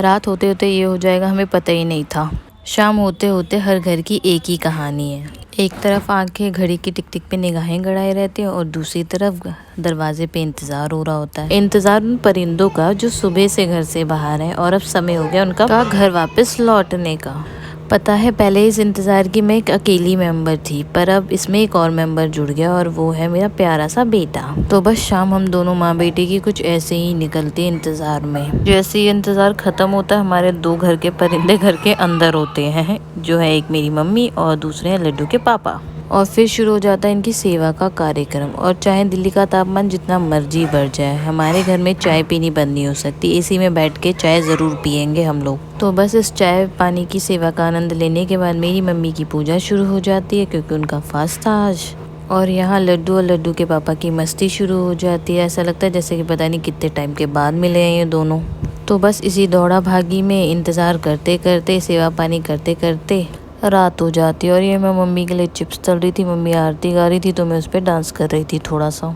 रात होते होते ये हो जाएगा हमें पता ही नहीं था। शाम होते होते हर घर की एक ही कहानी है। एक तरफ आंखें घड़ी की टिक टिक पे निगाहें गड़ाए रहती हैं और दूसरी तरफ दरवाजे पे इंतजार हो रहा होता है। इंतजार उन परिंदों का जो सुबह से घर से बाहर हैं और अब समय हो गया उनका घर वापस लौटने का। पता है पहले इस इंतज़ार की मैं एक अकेली मेंबर थी, पर अब इसमें एक और मेंबर जुड़ गया और वो है मेरा प्यारा सा बेटा। तो बस शाम हम दोनों माँ बेटे की कुछ ऐसे ही निकलती है इंतज़ार में। जैसे ही इंतज़ार ख़त्म होता है हमारे दो घर के परिंदे घर के अंदर होते हैं, जो है एक मेरी मम्मी और दूसरे हैं लड्डू के पापा। और फिर शुरू हो जाता है इनकी सेवा का कार्यक्रम। और चाहे दिल्ली का तापमान जितना मर्जी बढ़ जाए, हमारे घर में चाय पीनी बंद नहीं हो सकती। एसी में बैठ के चाय ज़रूर पियेंगे हम लोग। तो बस इस चाय पानी की सेवा का आनंद लेने के बाद मेरी मम्मी की पूजा शुरू हो जाती है, क्योंकि उनका फास्ट था आज। और यहाँ लड्डू और लड्डू के पापा की मस्ती शुरू हो जाती है। ऐसा लगता है जैसे कि पता नहीं कितने टाइम के बाद मिले हैं ये दोनों। तो बस इसी दौड़ा भागी में इंतज़ार करते करते, सेवा पानी करते करते रात हो जाती है। और ये मैं मम्मी के लिए चिप्स तल रही थी, मम्मी आरती गा रही थी, तो मैं उस पर डांस कर रही थी थोड़ा सा।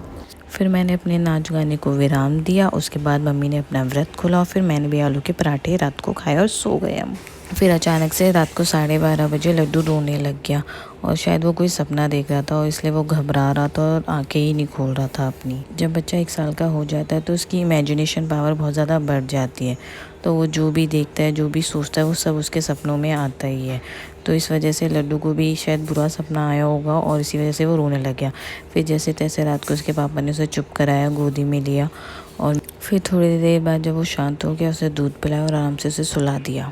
फिर मैंने अपने नाच गाने को विराम दिया। उसके बाद मम्मी ने अपना व्रत खोला और फिर मैंने भी आलू के पराठे रात को खाए और सो गए हम। फिर अचानक से रात को 12:30 बजे लड्डू रोने लग गया और शायद वो कोई सपना देख रहा था और इसलिए वो घबरा रहा था और आंखें ही नहीं खोल रहा था अपनी। जब बच्चा 1 साल का हो जाता है तो उसकी इमेजिनेशन पावर बहुत ज़्यादा बढ़ जाती है, तो वो जो भी देखता है, जो भी सोचता है, वो सब उसके सपनों में आता ही है। तो इस वजह से लड्डू को भी शायद बुरा सपना आया होगा और इसी वजह से वो रोने लग गया। फिर जैसे तैसे रात को उसके पापा ने उसे चुप कराया, गोदी में लिया और फिर थोड़ी देर बाद जब वो शांत हो गया उसे दूध पिलाया और आराम से उसे सुला दिया।